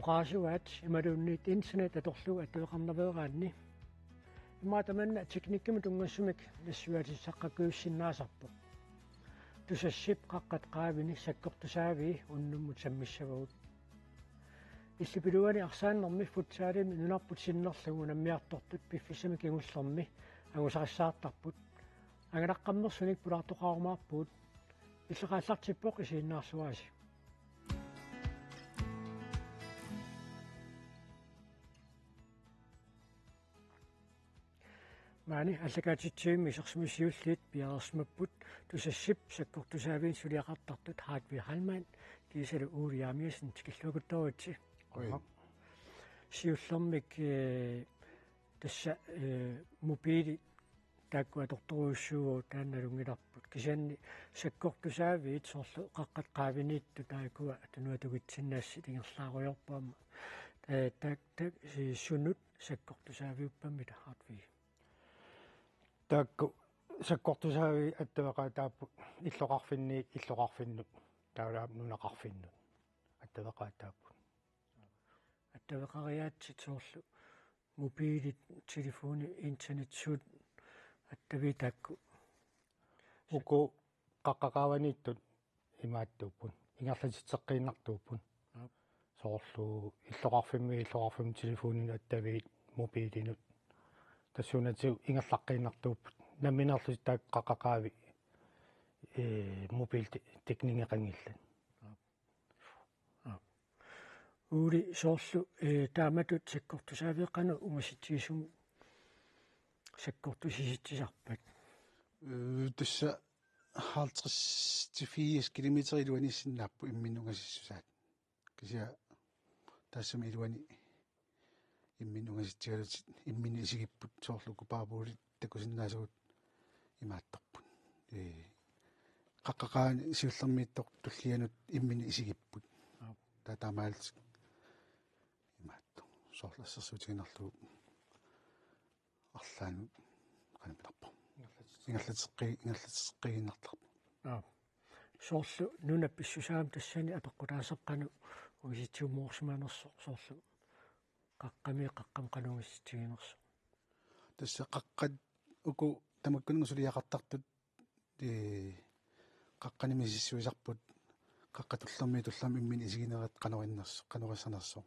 oqaasuat imaluunniit internet atorlugu atueqarnaveeraanni имаатаманна техникками тунгассумик нассуатиссаққакуиссиннаасарпо тусассип қаққат qaavini саккортусаави уннуммут саммиссавагут иллипилуани арсааннэрми футсаалими нунарпут синнерлугу наммиартортут пиффисами кигуллерми агусариссаартарпут агалаққаммерсуник пулаартоқарумаарпут иллеқааллартиппоқ исииннаарсуаси маани аллакаатитсиимми исерсимиссиуллиит пиарерсмаппут тусассип саккортусаавиин сулиақартартут хаатви халмаан кисалу уулиаамиасин тикиллугуттаруутси сиуллермик тасса мобили тааккуа торторуйуссуугу таанналунгиларпут кисаанни саккортусаавиит соорлу қаққат qaaviniittu таакуа атунуатугитсиннаасси тингерлааруйорпаама таак сунут саккортусаавиуппамми таhaatви таакку саккортусаави аттавеқаатааппут иллоқарфиннут таулаап нунақарфиннут аттавеқаатааппут аттавеқариаатсит соорлу мобилит телефони интернет суут аттави таакку уку қаққақааванииттут имааттууппун ингерлатитсеққииннартууппун соорлу иллоқарфимми телефонин аттавиит мобилинут тассуунатиу ингерлаққииннартууппут намминерлу таак қаққақаави мобил техникеқангиллан ули соорлу тааматут саккортусаавеқану умаситсигисум саккортусиситсисарпат тасса 50-80 километр илуаниссиннааппу имминнугасиссусаат кися тассами илуани имминнугаситсигалут иммини исигиппут соорлуку паапуулит такусиннаасагут имааттарпут қаққақаани сиуллермииттор туллианут иммини исигиппут татаамаалт имаатто соорлассерсуутигинерлугу арлаанут канапиларпо ингерлатеққигиннартарпо соорлу нунапписсусаам тассани апеққутаасеққану уиситсуумоорсиманерсо соорлу қаққам қанунгисситигинерсо тасса қаққат уку тамаккунугу сулиақартартут қаққанимисиссуисарпут қаққатуллерми туллами иммини исигинерат қануриссанерсо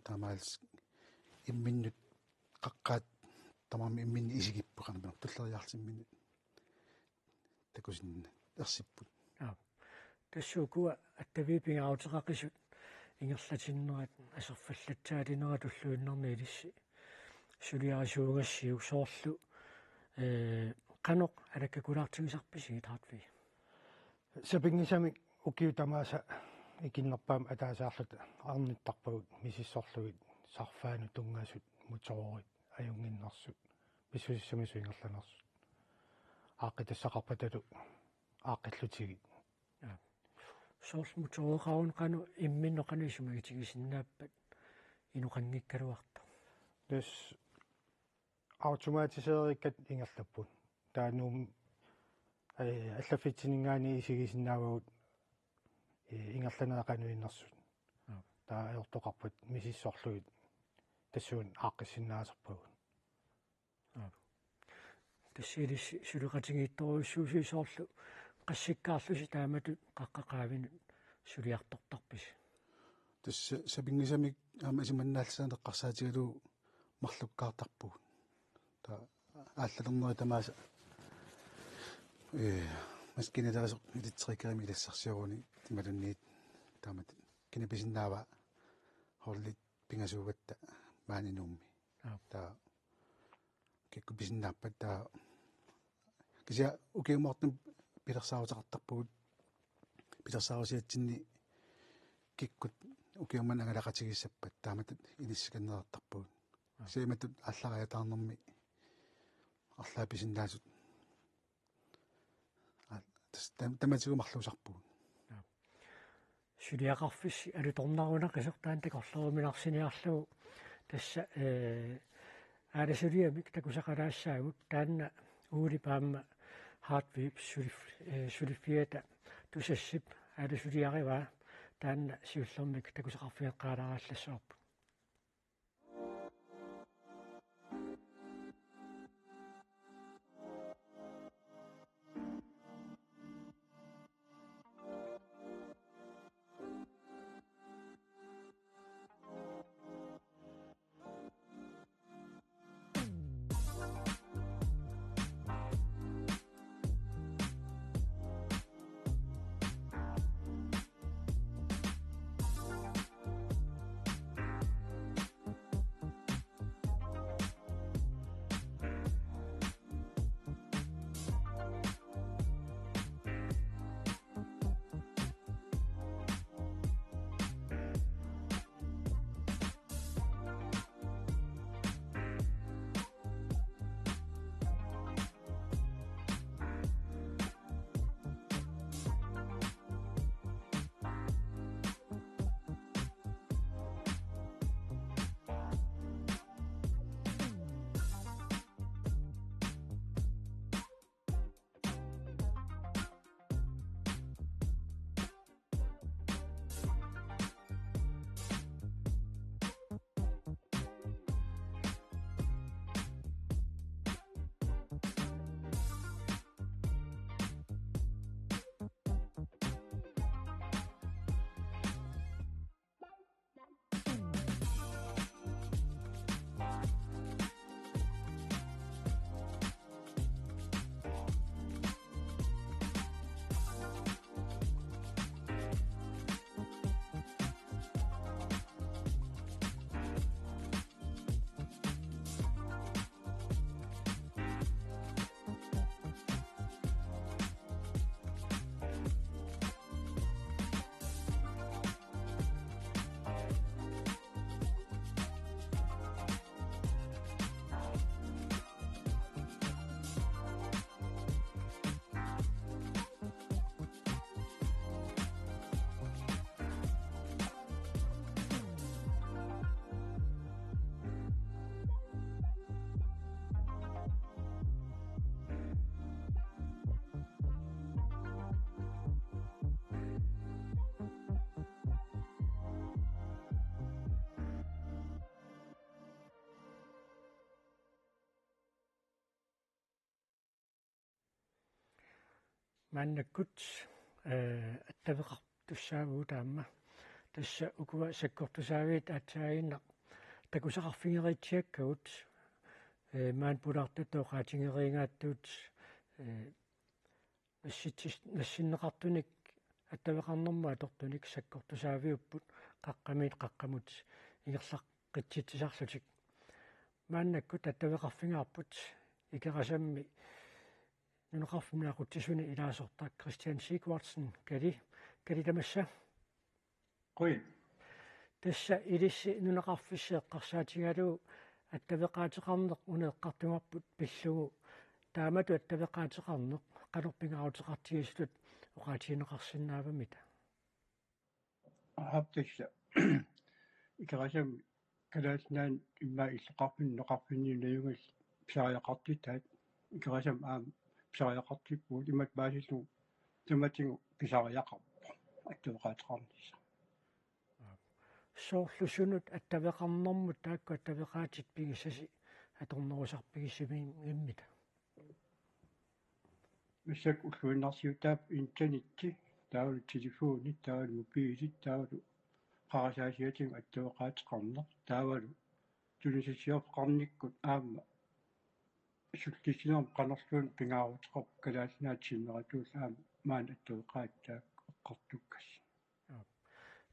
таамаалс имминнут қаққаат тамами иммини исигиппуқарна туллериарлиммини такусинна ерсиппут тассуукуа аттавипингаутеқақисут ингерлатиннерат асерфаллатсаалинера туллуиннерни илисси сулиарисуугассиу соорлу каноқ алаккакулаартигисарписи таатви сапингисами укиутамааса икиннерпаам атаасаарлут арниттарпагут мисиссорлугит сарфаану тунгасут муторорит аюнгиннарсут мисусиссамису ингерланерсут ааққитассақарпаталу ааққиллутигит соорлу муторораун кану имминнеқанисумагитигисиннааппат инуқангиккалуарта тас автоматисеериккат ингерлаппут таануум аллаффитсинингаани исигисиннаавагут ингерланеқануиннэрсут таа аёртоқарпут мисиссорлугит тассуун ааққиссиннаасарпагут тассилис сулеқатигиитторуйссууси соорлу qassиккаарлуси тааматут қаққақаавинут сулиартортарпис тасса сапингисамик аама симаннаалсаанеққарсаатигалу марлуккаартарпугут та ааллалернери тамааса маскинелерасо илитсерикерами илассарсиоруни тималунниит таамат кинаписиннаава хорлит пингасуугатта маанинуумми та киккуписиннааппат та кися укиумортум пилерсаавутеқартарпугут пилерсаавусиатсинни киккут укиумман агалақатигиссаппат тааматат илиссаканнерартарпугут сииматут аллариатаарнэрми арлааписиннаасут таматигу марлуусарпугут сулиақарфисси алуторнарунақисертаан такорлеруминарсиниарлугу тасса ааласулиамик такусақалаассаагут таанна уули паама хаатвип сулиффиата тусассип ааласулиариваа таанна сиуллэрмик такусақарфиаққаларааллассуарпут мааннаккут аттавеқар туссаагуу таама тасса укуа саккортусаавиит аатсаагинна такусақарфигеритсиаккагут маан пулаартутоо qaatiнгериингааттуут нассиннеқартуник аттавеқарнэрму атортуник саккортусаавиуппут қаққамут ингерлаққитситсисарлутик мааннаккут аттавеқарфигаарпут икерасамми нунеқарфумнаақутсисуни илаасортак Кристиан Сигвардсен кали тамасса қой тасса илисси нунеқарфиссеэққарсаатингалуу аттавеқаатеқарнеқ унеэққартунгарпут пиллугу таамату аттавеқаатеқарнеқ қалерпингаутеқартигисулут оқаатиинеқарсинаавамита аптикса икерасам калааснаан имма иллеқарфиннеқарфинниунаюгас писариақартитаат икерасам писариақартиппуут имат баасиллу туматингу писариақарпа аттавеқаатеқарнисса соорлусунут аттавеқарнэрмут таакку аттавеқаатит пигиссаси аторнерусарпигиссимиин иммита мисак уллуиннарсиутаап интернетти таавал телефони таавал мобилит таавал қарасаасиатин аттавеқаатеқарнер таавал тунисисиорпеқарниккут аама султисинерм қанерлуун пингаарутеқар калааснаатсиннератуус аама маан аттавеқааттаак эққартуккас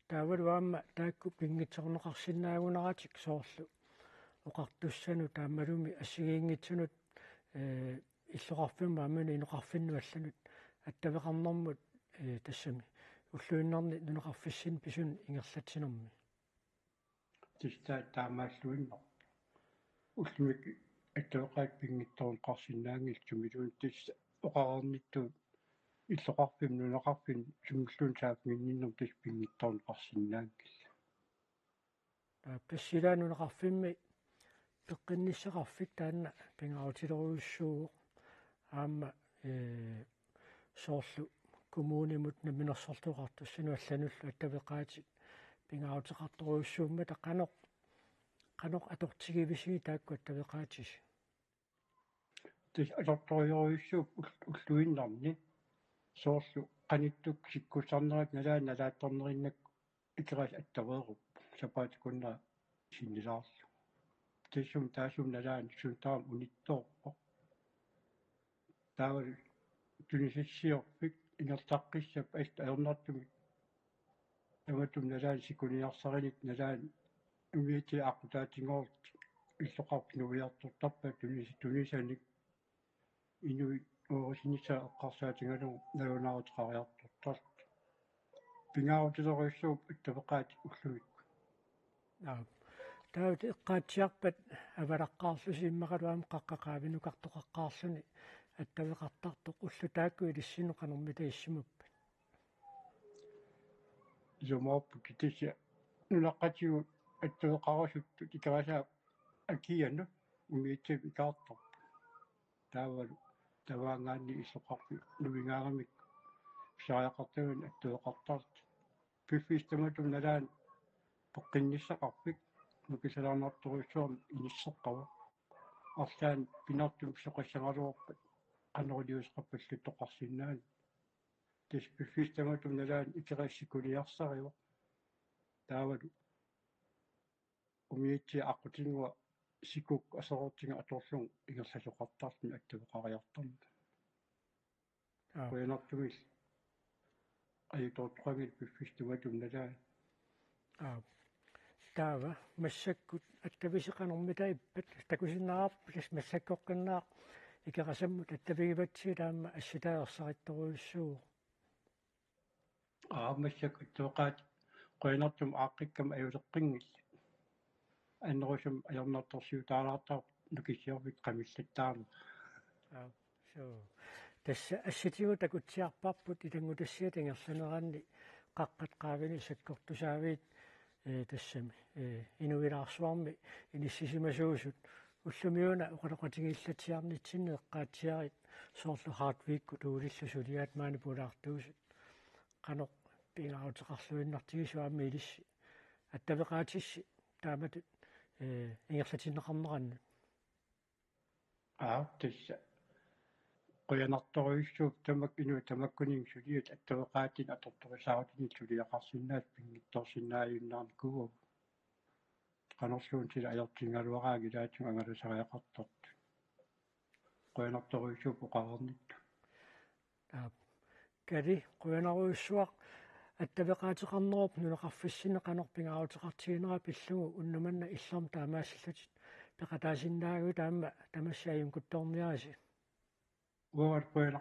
таавал уаама таакку пингитсорнеқарсинаагунаратик соорлу оқартуссану таамалуми ассигиингитсунут иллоқарфимма амуни инеқарфиннуалланут аттавеқарнэрмут тассами уллуиннарни нунеқарфиссин писун ингерлатсинерми тиста таамааллуиннер уллумик аттавеқаат пингитторун қарсинаангил тумилуун тисса оқарерниттуут иллоқарфим нунеқарфин сумуллуун саафминниннер тис пингитторун қарсинаангил пассилаа нунеқарфимми пеққинниссақарфик таанна пингаутилеруйуссуу аама соорлу kommunimut naminersortuqartussinu аллануллу аттавеqaati пингаутеқарторуйуссууммата qanoq аторtигивисиги таакку аттавеqaатис тис аторториориуссууп уллуиннарни соорлу qanittuk sikkusarnerat налаатторнериннак икерас аттаверуп сапаатикунна синнилаарлу таасум налаан сунтаам унитторпо таавал тунисиссиорпик ингертаққиссап аст аернартуми таматум налаан сикуниарсаринит налаан умиити ақутаатингоорт иллоқарпи нуиартортарпа тунисаник инуи оорисиниса эққарсаатингалу налунаарутеқариартортар пингаарутилериуссууп аттавеқаати уллумикку таут эққаатсиарпат авалаққаарлуси иммақалуам қаққақаавинукартоқаққаарлуни аттавеқартартоқ уллу таакку илиссину қанермита иссимуппа зумооппу китиси нунаққатигу аттавеқарасутту икарасаа акияну умиитсип икаартор таавалу таваангаанни иллоқарпи нуингаарамик сааяқартагун аттавеқартарт пиффистаматум налаан поққинниссақарпик нукисалаарнарторуйссуарми иниссеққава арлаан пинартум соқассангалуорпат qanoriusqappallu toqarsinnaан тис пиффистаматум налаан икерассикулиарсариу таавалу умиитси аққутингуа сикук асерортинга аторлун ингерласоқартаартни аттавеқариартарна коянартумил аитоортуқагил пиффистаматум налаан таава массаккут аттависеқанермита иппат такусинаарппас массаккоққиннаа икерасаммут аттавигиватсилаама асситаерсаритторуйуссуу массак аттавеқаат коянартум ааққиккам аюлеққингилла аннерусум аернарторсиутаалаартаа нукиссиорвик qamillаттаама соо тасса асситигу такутсиарпарпут илангутассиа тангерланеранни қаққат qaavini саккортусаавит тассами инуилаарсуарми иниссисимасуусут уллумиуна оқалоқатигииллатсиарнитсинне эққаатсиарит соорлу хардвикку туулиллу сулиаат маанипулаартуусут қанеқ пингааутеқарлуиннартигисуаами илисси аттавеқаатисси тааматут ингерлатиннеқарнеранну тасса qoyanartoruissuup tamak inu tamakkuning suliut attavaqaatin atortorisaarutinit suliaqarsinnaat pingittorsinnaayunnaarni kugu qanerluun sila ayortingaluaraagi laatun angalusariaqartort qoyanartoruissuup oqarernittu кали qoyanaruissuaq аттавеqaatiqarnerup nuneqarfissine qanorpingaaruteqartigинера пиллугу уннуманна иллерм таамаассаллутит пеқатаасиннаагу таама тамассааюм кутторниараси уарпуила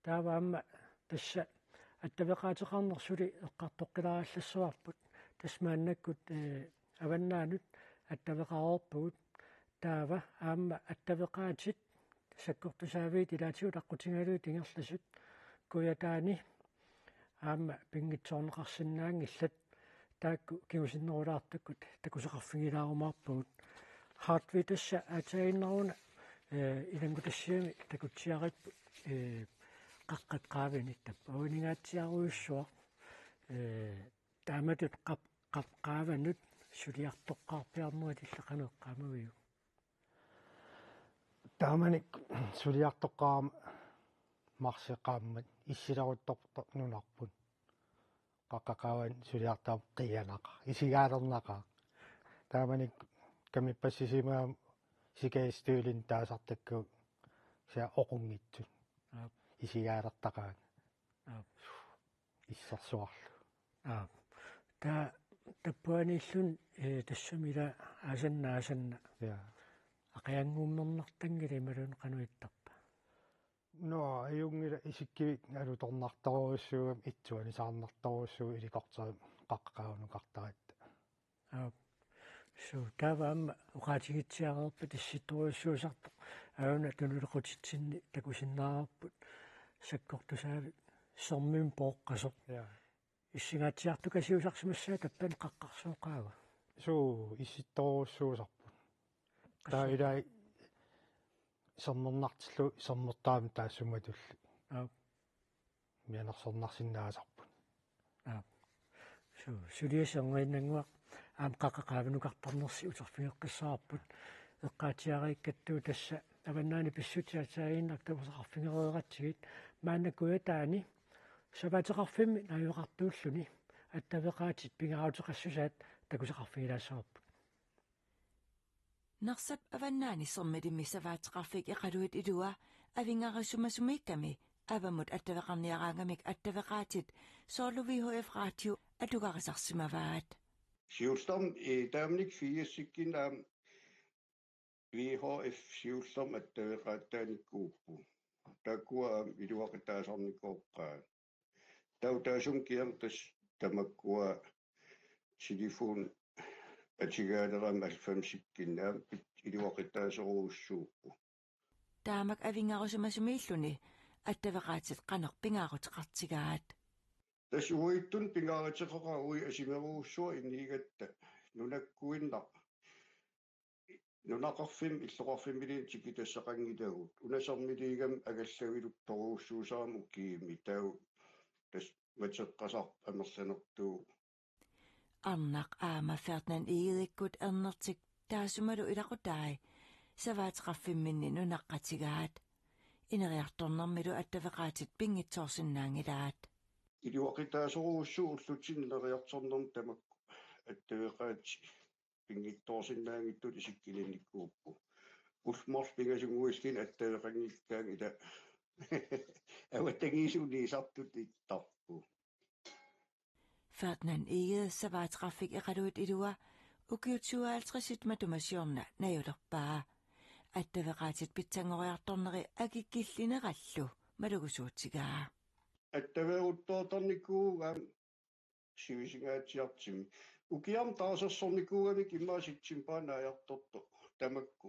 тааваама тасса аттавеqaatiqarnerсули эққартоққиларааллассуарпут тасмааннаккут аваннаанут аттавеqaroorpugут таава аама аттавеqaатит саккортусаавит илаатигут аққутингалуит ингерласут куятаани аама пингитсоорнеқарсинаанг иллат таакку киусиннерулаартаккут такусеқарфигилаарумаарпагут хартвитасса атаиннеруна илангутассиами такутсиариппу қаққат qaavinittappa унигаатсиаруйуссуа тааматут qaavанут сулиартоққарпиарнуат иллақанеққамавиу тааманик сулиартоққаама марсеқааммат иссиларутторто нунарпут қаққақааван сулиартаап қиянақа исигаалернақа тааманик камиппассисимаа сикаистуулин таасартакку ся оқунгитсут исигаалертақаан иссарсуарлу таппуаниллун тассамила асанна я ақиангуумнернартангили малун қануиттарпа но аюнгила исиккивик алуторнарторуссуугам итсуани саарнарторуссуу иликортерим қаққаунукартарат суу таваама уqaатигитсиареерпа тасситторуссуусарпо аюна тунулеқутитсинни такусиннаарпут саккортусаави сормим пооққасоқ иссигаатсиартукасиусарсимассаа таппани қаққарсууқаава суу исситторуссуусарпут таилай соммернартиллу соммертаами таассуматулли mianersornarsinnaasarput suliaserngiinnanguaq aam qaqqaqaavanukaqtarnersi uterfingeqqissаарput eqqaatiariikkattuu tassa avannaani pissutiataagiinnak tavusaqarfingereeratsigit maannakkuataani savaateqarfimmi najuaqartuulluni attavеqaatit pingaruteqassusaat takusaqarfigilaassarput Narsap avannaani sermidimmi savaateqarfik iqaluit ilua avingarissumasummiikkami avamut attavеqarniaraangamik attavеqaatit soorluvi radio atugarisarsimavaat Siulstorm taamnik fiiassikkin VHF siulstorm attavеqaattaanikkuuppu takkua iluaqitaasarnikooqqaa tautaasum kiartas tamakkua telefon atsigaaneram alfamsikkinnaam iluaqitaaseruussuuppu taamak avingarissumasummiilluni attavеqaatit qanerpingaaruteqartigaat tas uittun pingaariteqaqa ui asimeruussua inniigatta nunakkuinna nunaqarfim illoqarfimiliin tikitassaqangilagut unasarmiliigam agallaviluttoruussuusaam ukkiimi tau tas matseqqasar amerlanertuu Arnaq aama Ferdinand Egedekkut ernertik taasumalu ilaqutai savaateqarfimminni nunaqqatigaat ineriartornermilu attavеqaatit pingitsoorsinnaangilaat iluaqitaaseruussu ullutinileriartornerm tamakku attavеqaati pingittoorsinnaangittut isikkilinnikkuuppu ulmorpingasunguiskin attavеqangikkaang ila avattagiisuuniisartut ittarpu Ferdinand Egede savaateqarfik iqaluit ilua ukiutsuaaltrissit matumasiorna najulerpaa attavеqaatit pitsangoriartorneri akikkillinerallu malugusuutigaa attavеquttoortornikkuugaam sivisingaatiartimi ukiam taasersornikkuugamik immaasitsimpanaajartorto tamakku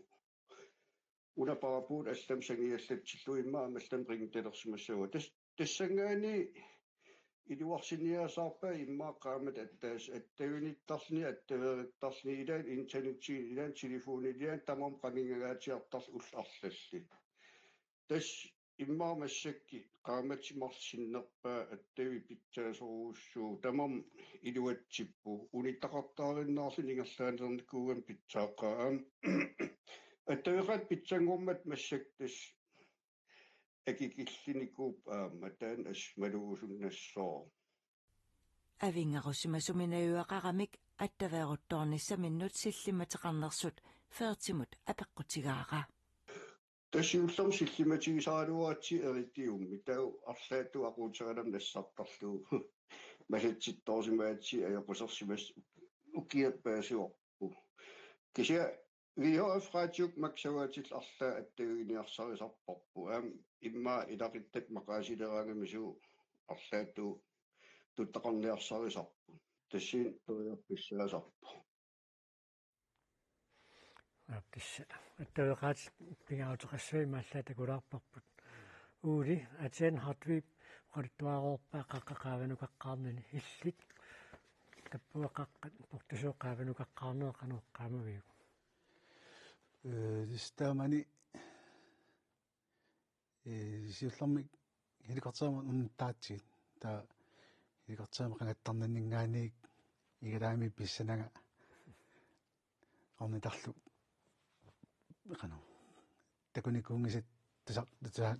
unaparapuut allam sangiallatsillu imma amallam ringtelersimassua tassangaani iluarsinniasaarpa immaaqaamat attaas attavinittарни attavеqittarни ilaan internettiin ilaan telefoniliaan tamam qamingagaatiartar ullarlalli tas immaamassakki qaamatimarsinnerpaa attavi pitsaasoruussuu tamam iluatsippu unittaqartaarinnaarlu ningerlaanernikkuugam pitsaaqaam attavеqaat pitsangormat massaktas akikillinikkuup taan asmalugusunnassoo avingarussimassuminajuaqaramik attaveeruttoornissaminnut sillimateqarnersut feertimut apeqqutigaara tassiullerm sillimatigisaaluaatsi erittiummi tau arlaattu aquuteranam nassartarluu malatsittoorsimaatsi ajoqusarsimas ukiappaasuorpu kisia VHF radiuk maksavaatil arlaa attaviginiarsarisarparpu immaa ilaqittat maqaasileraangamisu arlaattu tuttaqarniarsarisarpu tassin toriarpissaasarpu tassa attavеqaat pingaruteqassui maallaatakulaarparput uuli atien hartvip qalittuaroorpaa qaqqaqaavanukaqqaarnani illit tappuaqaqqat portusuoqqaavanukaqqaarneeqanuqqaamaviu Taamani siullermik helikopterma untaatsit taa helikopterma qangattarnanningaaniik igalaami pissanaga ornitarlu qanu takunikuungisat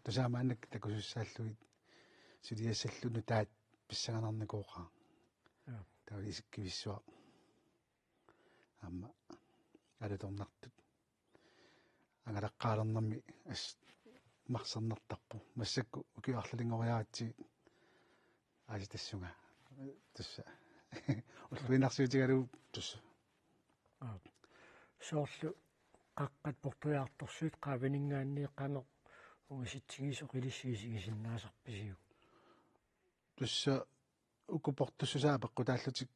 tusaamaannak takusussaalluit suliassallunu taat pissanganarnikooqa taa isikkivissua amma алаторнартут ангалаққаалернэрми ас марсернертарпу массакку укиарлалингориаатси ааситассунга тасса уллуинарсуутигалу тусса соорлу qaqqat portujaartorsuut qaaviningaanniiqqano ungisitsигисо qilissigisигисиннаасарписиу тусса укупортуссусаа пеккутааллутик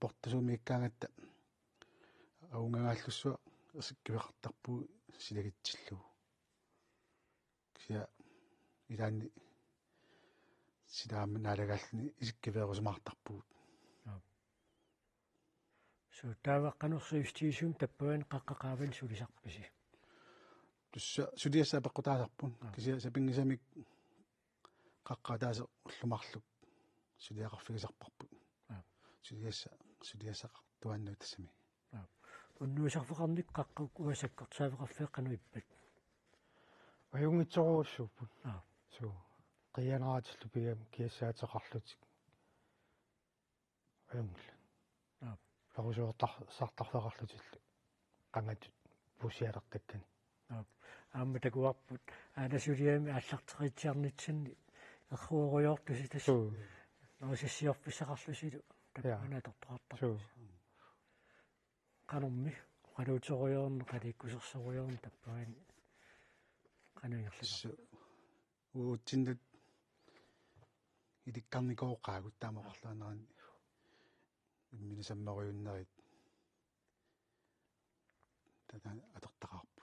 портусумииккаангатта аунгагааллуссуа ерсиккивеқартарпу силагитсиллу кия илаанни сидаамна алагааллни исиккивеерусмаартарпуут суутааваққанерсуистиисуум таппуан қаққақааван сулисарписи тусса сулиассаа пеққутаасарпун кisia сапингисамик qaqqataasa ullumарлuk сулиақарфигисарпарпут сулиасса туанну тассами уннуисарфеқарник қаққук уасаккортсаавеқарфеққану иппат аюнгитсоруussууппут суу қиянераатиллу пигам киассаатеқарлутик аюнгла парусуортарсартарфеқарлутиллу қангатут пусиалертаккани аама такуарпут аанасулиами аллартеқитсиарнитсинни эрруоруйортуси тасс норисиссиорписсақарлусилу таппана тортоқартар канумми қалуутеруйорн қаликкусерсеруйорн таппаани кануингерлу уутсиндут иликкарникооқаагут таамақарлаанерани имминисаммеруйуннерит тата атортақарпу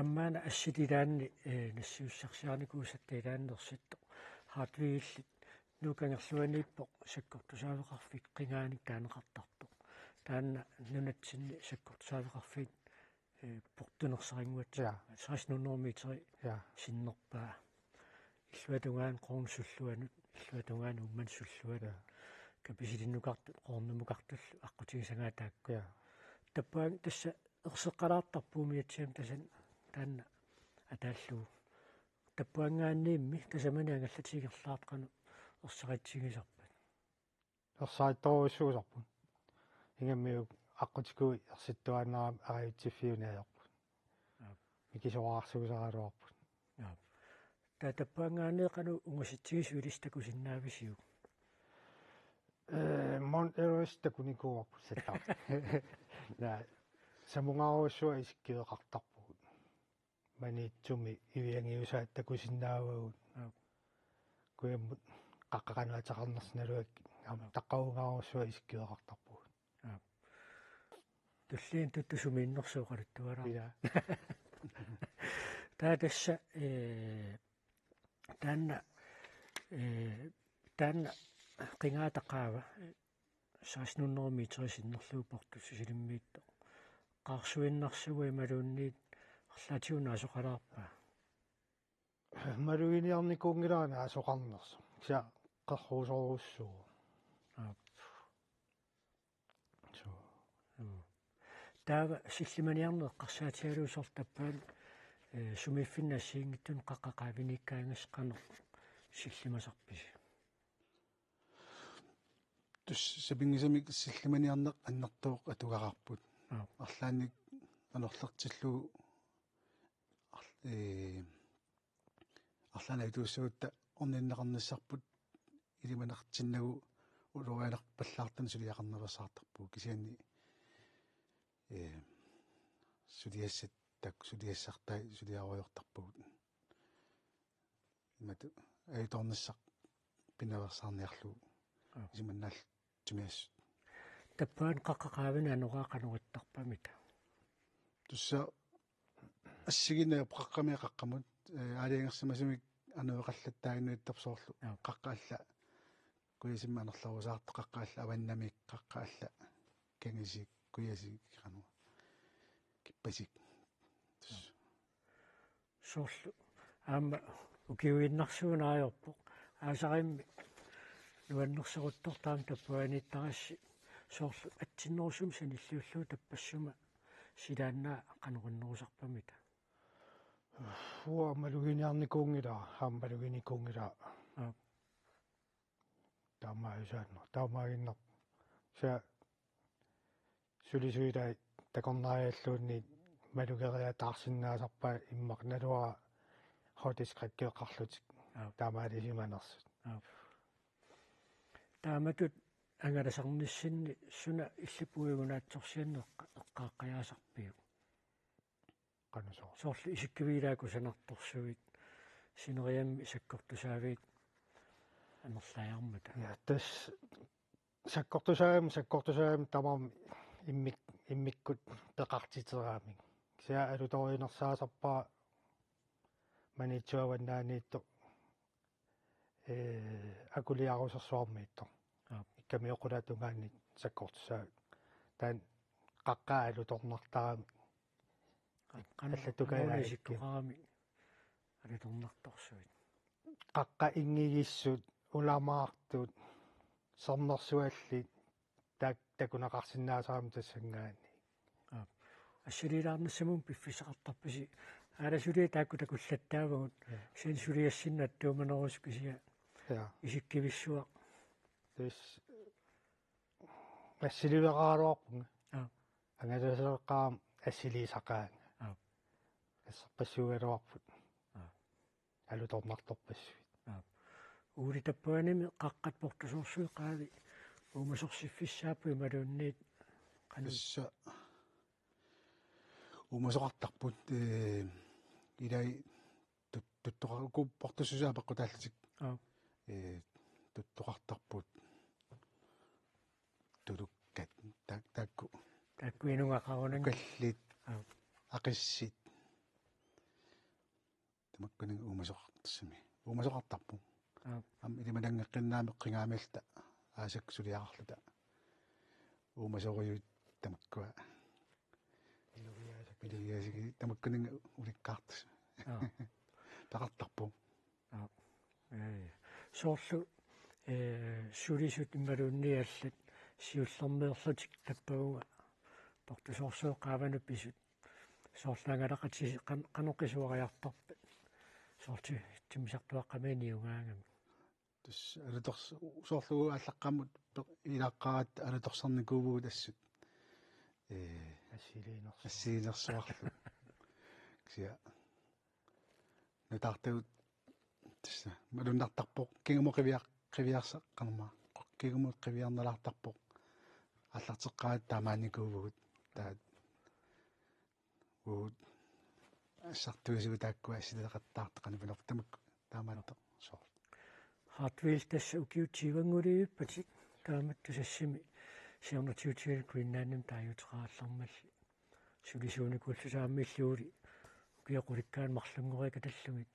аммаана асситилаанни нассиуссарсиарникуусаттаилааннерситто хартвииллит нукангерлуанииппо саккортусаавеқарфик қингааник таанеқартарто таанна нунатсинни саккортусаавеқарфик портунерсарингуат сааснуннэрмитери синнерпаа иллуатунгаан qoornsulluanut иллуатунгаан уммансуллуат каписилиннукарту qoornumukартуллу аққутигисангаатаакку таппаан тасса ерсеққалаартарпуумиатсиам тасан таанна атааллуу таппуангаанниимми тасамани ангаллатигерлаартқану ерсеқатсигисарпат ерсаатторуссуусарпут ингаммиук аққутикуи ерситтуаанерам ариутсиффиунаажорпут микисоаарсуусараалуарпут таппуангаанеқану унгаситсигису илистакусиннаависиу Mount Everest такуникуарпут саттаа на самунгааруссуа исиккиеқартарпут манитсуми ивиангиусаат такусиннаавагут куяммут қаққақануатақарнерсналуак таққаунгааруссуа исиккиеқартарпут туллиин туттусумииннэрсууқалуттуалаа таатасса таанна qingaataqaava сааснуннэрми терисиннерлуупортус силиммиитто qaarsuinnarsugu imaluunniit арлаатиуна асоқалаарпаа малуиниарникуунгилаана асоқарнерс киса qarruusoruussuu таава силлиманиарнеэ қарсаатиалуусортаппаан сумиффиннассиингиттун қаққақаавиниккаангас қанер силлимасарписи тус сабингисамик силлиманиарнеқ аннертууқ атугараарпут арлаанник анерлертиллуу арлаана итуussуутта орниннеқарниссарпут илиманертиннагу улуриалерпаллаартан сулиақарнерсаартарпуу кисианни сулиассаттак сулиассартай сулиаруйортарпугут имату аиторниссақ пинаверсаарниарлуу исиманнаал тумиас таппаан қаққақаавина анораақануаттарпамита тусса ассигина қаққамиа қаққамут аалиангерсимасимик ануеқаллаттаагинуиттарсоорлу қаққаалла куясимма анерларусаарто қаққаалла аваннамик қаққаалла кангисик куясик қануа киппасик соорлу аама укиуиннарсуунааёрпо аасаримми нуаннерсеруттортаам таппуаниттарасси соорлу атсиннерусум саниллиуллуу таппассума силааннаа канеруннерусарпамита уа малугиниарникуунгила хааммалугиникуунгила таамаисаанно са сулисуилай такорнаариаллуунни малугериатаарсиннаасарпаа иммақналуа хотискриккеэқарлутик таамаалисиманерсут тааматут ангаласарниссинни суна иллипуигунаатсорсианнеққа эққааққаяасарпиу канасоо соорлу исиккивилааку санарторсуит синериамми саккортусаавит анерлаярмата я тас саккортусаам тамаам иммиккут пеқартитераамик кися алуториинерсаасарпаа манитсуаваннааниитто акулиарусерсуармиитто иккамиоқулаатунгаанни саккортусаа таан қаққаа алуторнартарами каналлатукаалаасиккуарами алуторнарторсуит qaqqa ingigissut ulamaartut sornersualli takunaqarsinnaasaaram tassangaani ассилилаарнассамун пиффисеқартарписи ааласулиа таакку такуллаттаавагут син сулиассиннат тууманерус кисиа исиккивиссуа тэс ассиливеқаруарпунга ангаласеққаам ассилисақаанга ассерпассугалуарпут алуторнарторпассуит уулитаппуаними қаққат портусуурсуиқаави уумасорсиффиссааппуи малуунниит qanissa umasoqartarput ilai tuttoqaku portususaapaqqutallutik tuttoqartarput tulukkat taakku инунгақарунан kallit aqissit tamakkuning umasoqartassami umasoqartarpu am ilimanangeqqinnaamеққингаамалта аасаксулиақарлута уумасориут тамаккуа илуяасаки тамаккунинга уликкаартас тақартарпу соорлу сулисут иммалуунниаллат сиуллэрмеерлутик таппагуга портусоорсуоқаавану писут соорлаангалақати қаноқисуариартарпат соорти тимисартуаққаманиугаангами тус алуторс соорлугу аллаққаммут илаққаат алуторсарникуувгу тассут ассилинерсуарлу кися натартагут тасса малуннартарпоқ кингумо қивиарсаққарма кингумо қивиарналаартарпоқ аллартеққаат таамааникуувгут таат уут ассартуисугу тааккуа ассилеқаттаартеқани пилортамак таамааттақ соор Hardware tässä ukiutiivangulivippatik taamattusassimi siornatiutialkuinnaannam taajutaqaallarmalli sulisuunikullusaammiilluuli ukiaqulиккаан марлунгорика таллугит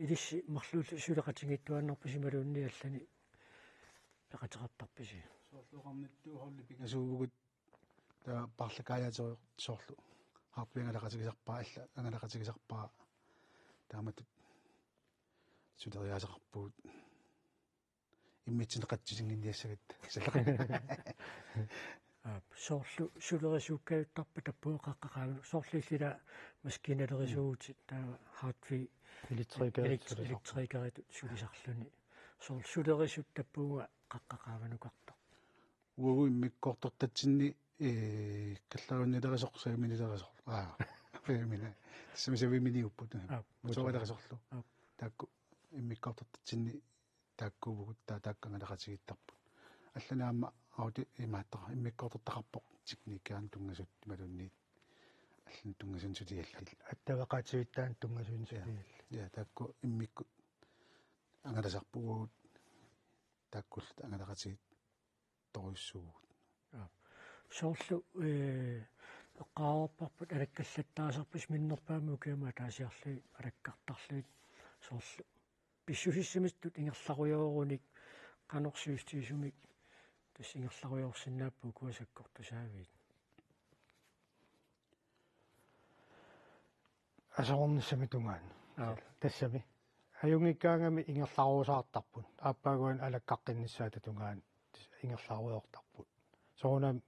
илисси марлууллу сулеқатингиттуаннарписималуунниаллани пеқатеқартарписи соорлуқарниттуу холли пигасуугут таа парлакааятоо соорлу хартвингалақатигисарпаа алла ангалақатигисарпаа тааматут сулериаасеқарпуут иммитсинеқатсисингинниассагат соорлу сулерисууккаюттарпа таппуоқаққақаавну соорлиллила маскиналерисуутит таа хартви электрикерит сулисарлуни сулерисут таппууга қаққақааванукарта угу иммиккортортатсинни калларуннилерисоқсааминилерисор фемина тссамисавиминиуппут моторилерисорлу таакку иммиккортортатсинни тааккуувгут тааккангалеқатигиттарпут алланаама аути имааттара иммиккортортақарпоқ техникаан тунгасут малунниит аллан тунгасун сутиаллал аттавеқатигиттаан тунгасун сутиалла я таакку иммикку ангаласарпугуут тааккуллут ангалеқатигит торуйссуугут соорлу эққаарпарпут алаккаллаттаасарпис миннерпааму киама таасиарлуи алаккартарлуит соорлу писсусиссимистут ингерларуйоруник канорсуустиисумик тассингерларуйорсиннааппу куасаккортусаавит асорнссами тунгаан тассами аюнгиккаангами ингерларуусаартарпут ааппаагуан алаккаққиннссаата тунгаан ингерларуйортарпут соонам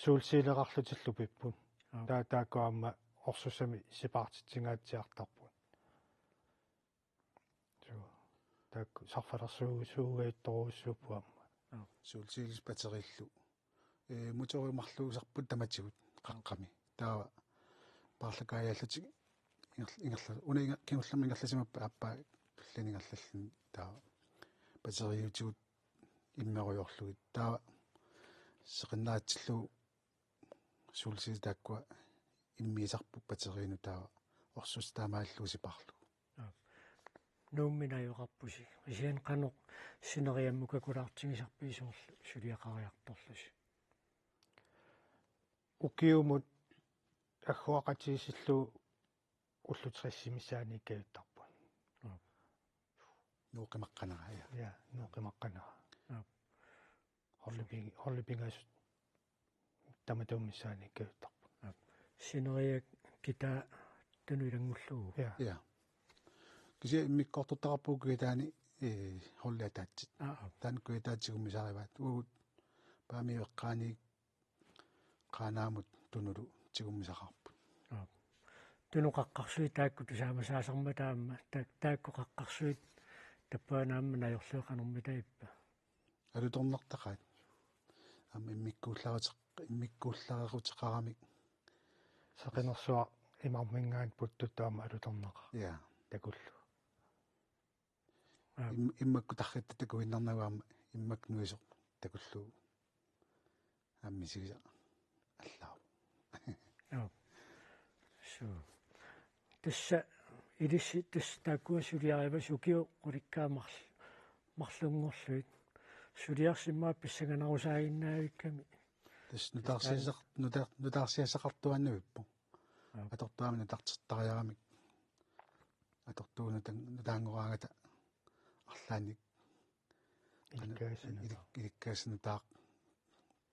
суулсилеқарлутиллу пиппун тааккуамма орсуссами сипаартитсингаатсиартарпут таакку сарфалерсуугуссуугаитторуссууппуамма суулсилис батериллу моторимарлуусарпут таматигут қаққами таава парлакааяллутик ингерла унинга кингерлам ингерласимаппа аппаа килланингерлаллун таава батериутигут иммеруйорлугит таава сеқиннаатсиллу суулсил тааккуа иммиисарпу батерину таава орсус таамааллуусипарлу нуумминаюқарпуси исиан қанеқ синериаммука кулаартигисарпиисоорлу сулиақариарторлуси укиумут аггуақатигисиллу уллутриссимисаани иккаюттарпун нуоқимаққанерая я нуоқимаққанера холлипингасут таматууммисаани иккаюттарпун синериак кита тануилангуллугу я кися иммиккортутарпуу куитаани холлиатаатсит таан куитаатсигуммисаариваат уут паамиэккаани qaaнаамут тунулу тигуммисақарпут тунуқаққарсуи таакку тусаамасаасарма таамма тааккоқаққарсуит таппаанаамма наёрлуеқанерми таиппа алуторнартақаат ам иммиккуулларерутеқарамик сақинерсуа имармингаат путтутаама алуторнақа я такуллу иммакку тарритта такуиннарнаваама иммак нуисоқ такуллуу аммисигиса аллаа су тасса илисси тасс тааккуасулиаривас укиу qulиккаамарл марлунгорлуит сулиарсиммаа писсаганарусаагиннаавикками тас нутаарсиасақартуаннуиппо атортаамина тартертариарамик атортууна нутаангораангата арлааник иликкаасинутаа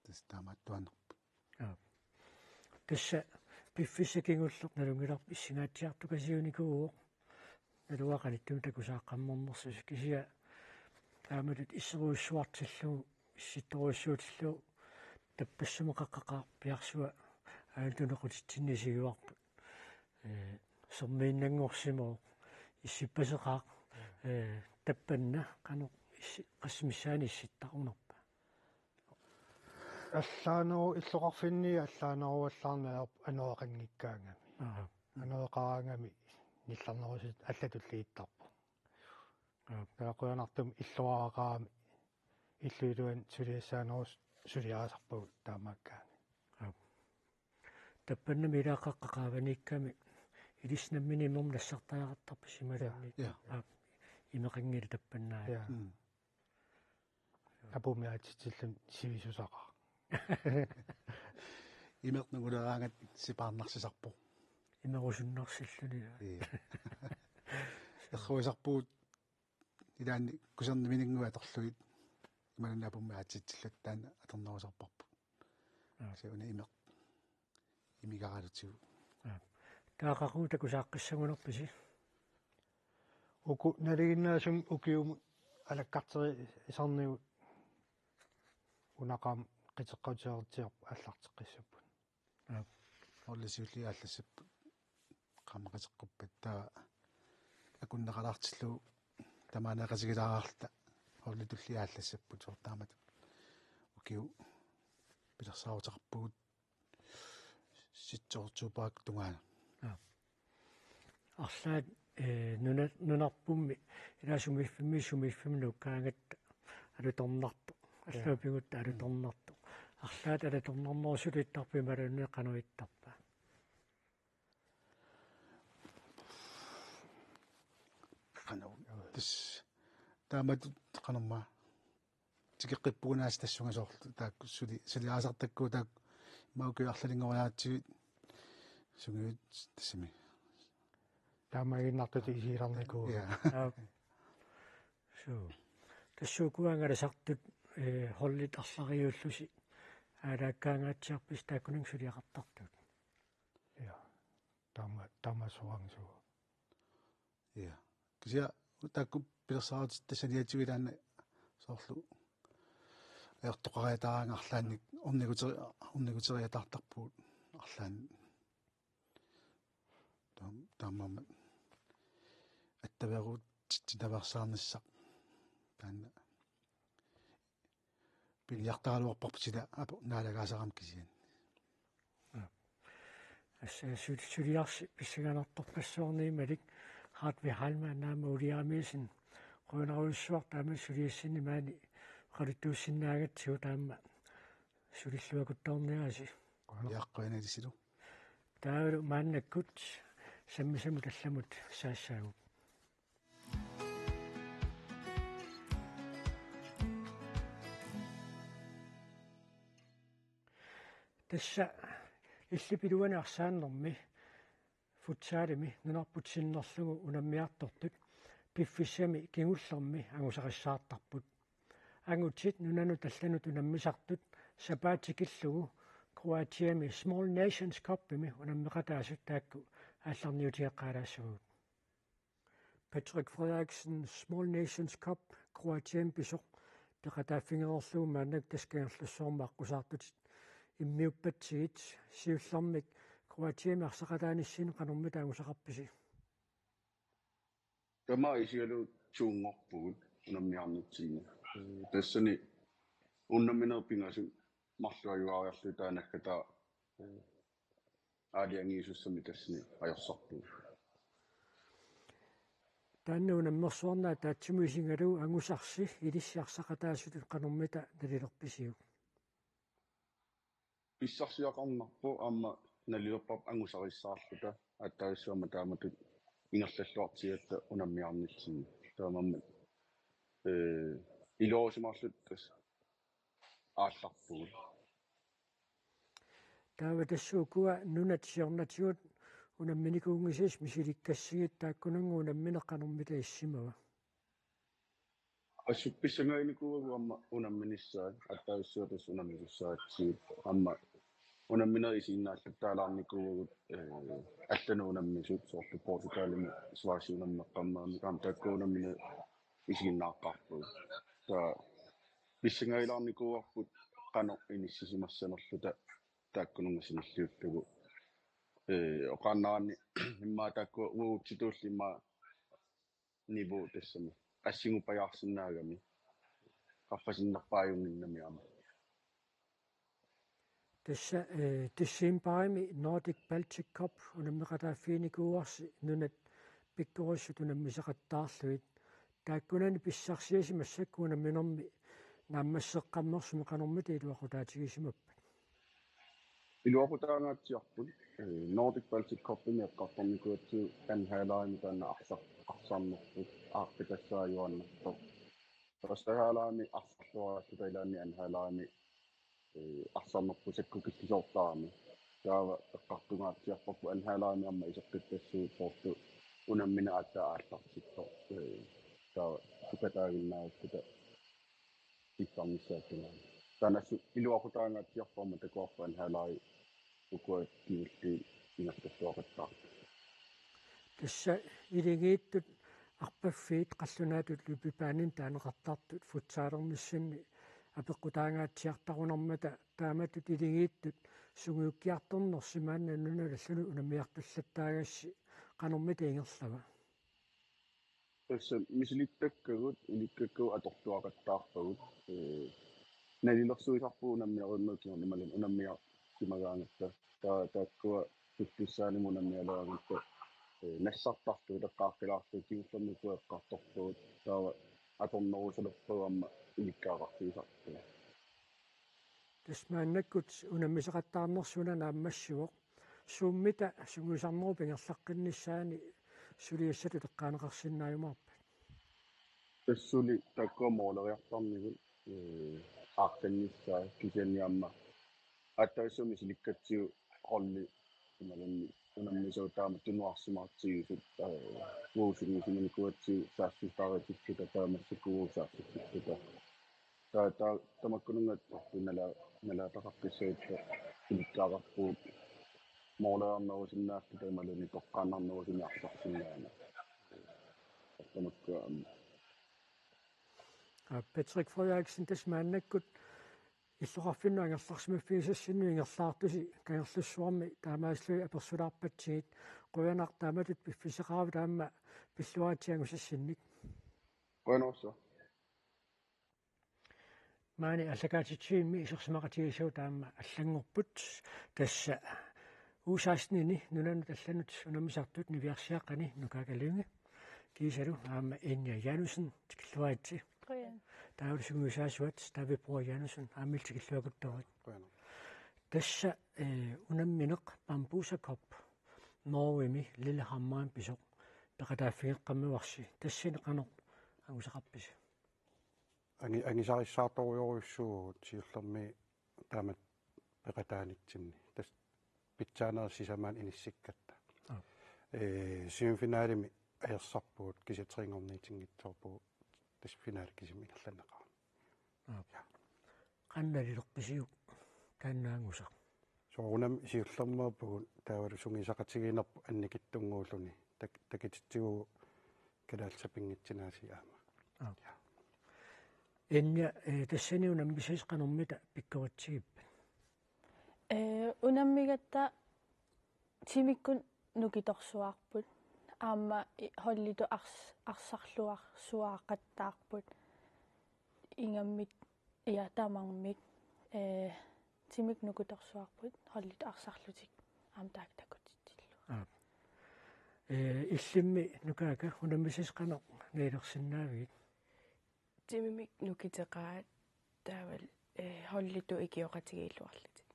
тас таамааттуанерпу тасса пиффисакингуллеқ налунгилар иссигаатсиартукасиуникуу налуақалиттуми такусааққамморнерсус кисиа таамалут иссеруйссуартиллуу исситторуйссуутиллуу таппассумақаққақаа пиарсуа аалтунеқутитсиннисигуарпут сормииннангорсимоо иссиппасеқаа таппанна қано qassmissaani issittaqunarpa аллаанеру иллоқарфинни аллаанеруаллаарнаерп анеоқангиккаангами анеоқараангами нилларнерусит аллатуллииттарпу таақуянартум иллоарақарами иллуилуан сулиассаанерус сулиаасарпагут таамааккаани таппанна милааққаққааваникками илиснаммини мом нассартаақартарпа сималаами имеқангили таппаннаа апумиатитиллун сивисусаqa имертнугулераангат сипаарнарсисарпо имерусуннарсиллуни эрруисарпуут илаани кусерниминингуаторлуит ималуна апумиатитиллут таана атернерусарпарпу сиуна имигаралутигу таақақуу такусааққиссагунерписи уку налигиннаасум укиуму алаккартери исарниут унақам қитеққутиартиарп аллартеққиссаппут орлисиулли ааллассаппут қамақатеққуппат таа акуннеқалаартиллу тамаанаақасигилаараарта орлитулли ааллассаппут сортаамат укиу пилерсаарутеқарпугут ситсоортуупаак тунгаана арлаат нунарпумми илаасумиффимми нуккаангатта алуторнарту аллаапигутта алуторнарту арлаат алуторнарнерусулиттарпи малунне кануиттарпа канау тис таамат канамма тикеққиппугунаас тассунгасоорлу таакку сулиаасартакку таак маукиарлалингориаатсигит сугиут тассами таамагиннартути исиларникуу су тассуукуангаласартут холлит арлариуллуси аалааккаангаатсиарпис тааккунин сулиақартартут таамасуангсуу кися таакку пилерсаарат тассалиатсуилаана соорлу аертоқариатааангарлаанник орнигутериатаартарпуут арлаан таамаама аттаверут титаварсаарнассақ таанна пилиартаалуарпарпутила апо наалагаасарам кисиан асса сулиарси писсаганартарпассуорниималик хартви халма наама улиаамиисин қунаруиссуар таама сулиассини маани қалуттууссиннаагатсиу таама сулиллуакуттарниааси яаққуаналисилу таавалу мааннаккут саммисаму талламут саассаагу тасса иллипилуани арсааннэрми футсаалими нунарпутсиннерлугу унаммиартортут пиффиссами кигуллерми агусариссаартарпут ангутсит нунану талланут унаммисартут сапаатикиллугу Кроатиами Small Nations Cup-ими унаммеқатаасут таакку аалларниутиаққалаассагут Patrick Frederiksen Small Nations Cup Kroatien pisoq peqataafingerorluumaannak taskaangerlussoormaaqqusaartutit immiuppatsiit siullarmik Kroatien arsaqataanissin qanummi taangusaqarpisi. Tämä isielu tuungorpugut unammiarnitsinni. Tassani unnamminerpingasu marluajuariarlu taanakkata aaliangiisussami tassani ajorsarpuu. Taanna unammersuarnaa taatsimuisingalu angusarsi ilissiarsaqataasutut qanummita nalilerpisiu. Pissarsiaqarnarpu aamma nalilerpap angusarissaarluta attaissuama taamatut ingerlalluartigatta unammiarnitsinni. Taamamma iloosumarlut tas aallarpugut. Taava tassuukua nunatsiornatigut unamminikuungisis misilikkassigiit taakkunangu unammineqanummita issimava. Assuppissangainikuugu amma unamminissaat attaissuatas unammisussaatiit amma unammina isiinnaallataalaarnikuugut allanu unammisut soortu Portugalimi Swazi unammeqqammaami kaamtaakku unammina isiinnaaqqarpuu. Ta pissangailaarnikuuarput qano inississimassanerluta taakkunungasinilluullugu oqaannaarni immaa taakku uutsituulli immaa nivu tassami assingupajаарsinnaagami qaffasinnarpaajunginnamiama. Tassa tissiimpaarimi Nordic Baltic Cup unammeqataafiinikuuarsi nunat pikkurussut unammisaqattaarluit taakkunani pissarsiasimassakku unamminermi naammasseqqammersume qanormita iluaqutaatigisimappat. Iluaqutaangaatiarput Nordic Baltic Cupini eqqartornikuatsu anhaalaami taanna arsarnerput aarpitassaajuannartor. Tastahaalaami arsarluaraattu tailaanni anhaalaami arsarnerpu sakkukillisoortaarami. Taava eqqartungaatiarporpu anhaalaami amma iseqqittassuut soortu unammina attaa aallartittor. Taava tukataaginnaarukkuta issarnissaattunaami. Taanassu iluaqutaangaatiarporma takuarpu anhaalaai ukuattiulli ingertassuaqattaarpu. Tassa iligiittut arpaffiit qallunaatut lupipaanin taaneqartartut futsaalernissanni apeqqutaangaatsiartarunarmata taamatut iligiittut sungiukkiartornersimaanna nunalallunu unamiartallattaagassi qanormita ingerlava. Tassa misilitakkagut ilikkakku atortuaqattaarpagut nalilersuisarpu unammiarunnuukiornimalun unammiartimagaangatta taakkua tuttussaanimu unammialaagatta nassartartu teqqaarkilaartu kiullerniku eqqartorpuut taava atornerusalerpu amma ilikkaaqartiisarpu. Tasmaannakkut unammisaqattaarnersuna naammassuoq suummita sunguisarneru pingerlaqqinnissaani suliassatu teqqaaneqarsinnaajumarpa. Tassuli takkua mooleriartarnigut aartannissaa kisianniamma attaissumi silikkatsiu rolli imalunni unammisutaama tunuarsimaartigisut uusungisimnikuatsiu saassustaaritittuta taamassukuusaartittuta tamakkunungat nalaataqartissuutta ilikkaaqarpuut moolearnerusinnaartuta imalunni toqqaannarnerusini arsarsinnaana tamakkua Patrick Frederiksen tasmaannakkut иллоқарфинну ангерларсимаффигисассинну ингерлаартуси канерлуссуарми таамааслуи аперсулаарпатсигит қуянаар тааматут пиффисеқарви таама пиллуаатиангусассинник Qanossa. маани аллакаатитсиимми исерсимақатигисуу таама аллангорпут тасса уусааснини нунану талланут унаммисартут нивиарсиаққани нукаагалуинга кисалу аама инья янусен тикиллуаатси таавсугуисаасуат тавипро янусен аамил тикиллуакуттарат тасса унамминеқ пампуса коп норвими лилахаммаан писоқ пеқатааффигеққаммуарси тассини қанер ангусақарписи анgisarissаарторуйоруйуссуу тиуллерми таамат пеқатаанитсимни тас питсаанерсисамаан иниссиккатта симфиналими аерсарпуут кисатрингорниитингитсорпу тас финал кисими ирланеқаа qannalilorpisiuk taannaangusaq соорунам сиуллермааппугут таавалу сунгисақатигинерпу анникиттунгуулуни такититсигу kadaalsapinngitsinaasi aama inja tassani unammisas qanormita pikkoritsigippat unammigatta timikkun nukitorsuarput aamma hollitu arsarluarsuaqattaarput ingammit iatamarmik timik nukutorsuarput hollitu arsarlutik aam taaktakutitsillu illimmi nukaaka unammisas qanoq neelersinnaavit timimik nukiteqaat taaval hollitu ikioqatigiilluarlutik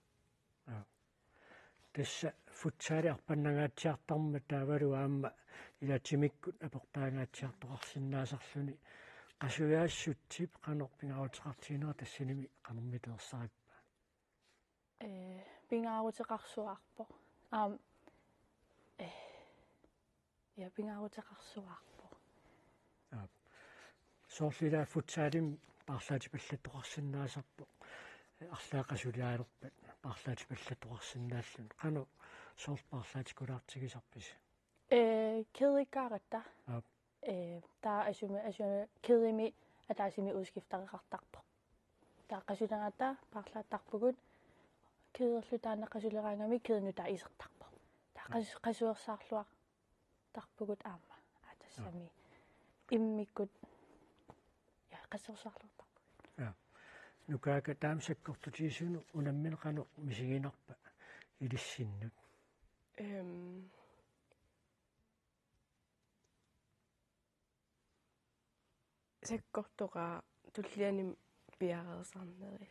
tassa futsaali arpannagaatiartarma taavalu aamma ilatimikkut aportaangaatsiartoqarsinnaasarluni qasuyaassutsip qanoq pingaruteqartiinera tassanimi qanormiteersarippa pingaruteqarsuarpo pingaruteqarsuarpo sooрлила futsaalim parlaati pallatoqarsinnaasarpo арлаақасулиаалерпат parlaati pallatoqarsinnaallun qanu soorl parlaati kulaartigisarpis kedikkaaratta taa asumi kedimi ataasimi udskiftariqartarpo taa qasulerata parlaattarpugut kederlu taanaqasuleraangami kednu taa isertarpo taa qasuersaarluartarpugut aamma atassami immikkut qasuersaarluartarpu nukaaka taamsakkortutiisunu unammin qanoq misiginarpa ilissinnut sakkortoqaa tullianim piareersarneri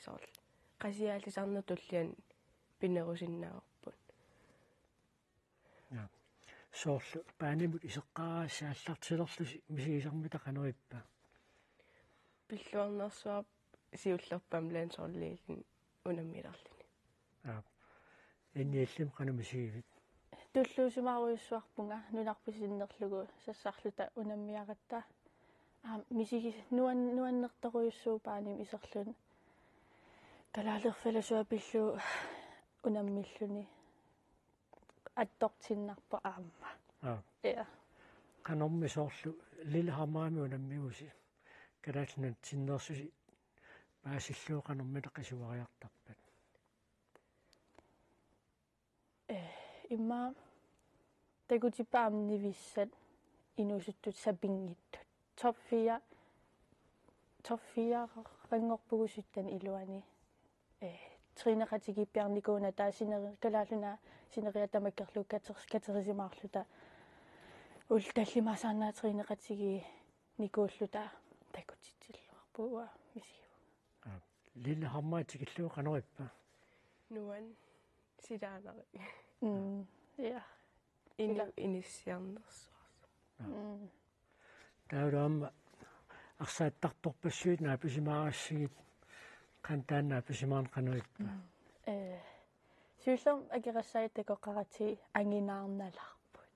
soorl qasiaalisarna tullian pinerusinnaaorput soorlu paanimut iseqqaaraasaallartilerlusi misigisarmita qanerippa pilluarnersuap siullerpam laan soorliilin unammilerlini inniillim qanumisigivit tulluusimaruissuarpunga nunarpisinnerlugu sassarluta unammiaqatta misigis nuannertoruissuu paanim iserlun kalaalerfalasua pillu unammilluni attortinnarpo aamma qanormi soorlu lilharmaami unammiusi kalaalnat sinnersusi paasilluu qisuariartarpat imma takutippaam nivissat inusuttut sapingittut top 4 rangorpugusuttan iluani trineqatigippiarnikuuna taa kalaaluna sineriatamakkerlu katerisimaarluta ultallimasaarnaa trineqatigi nikuulluta takutitsilluarpuua misiu lilharmaatikilluu qanerippa nuan silaanari inissiarnersuarsa taulaamma арсааттарторпассуит нааписимаараассигит qantaannaa pisimaan qanuippa сюллерм акерассаит такоқарати ангинаарнаlarput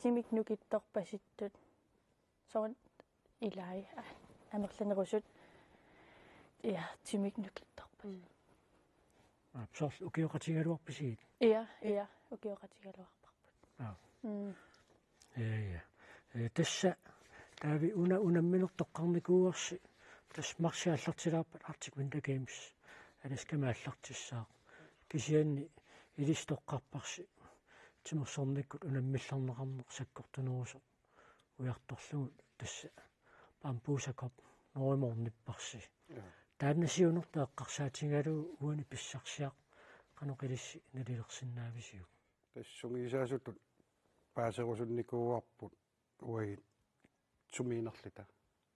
тимик нукитторпаситтут соон илай амерланерусут тимик нукитторпас сорл укиоқатигалуарписигит укиоқатигалуарпарпут тасса таави унамминертоққарникууарси тас марсиаллартилаарпат Arctic Winter Games аласкамааллартиссаа кисианни илистоққарпарси тимерсорниккут унаммилларнеқарнеқ саккортунерусо уярторлугу тасса пампусакоп нориморниппарси тааннасиунерта эққарсаатингалу уани писсарсиақ каноқилисси налилерсиннаависиу тассунгисаасутут паасерусунникууарпут уаги сумиинерлита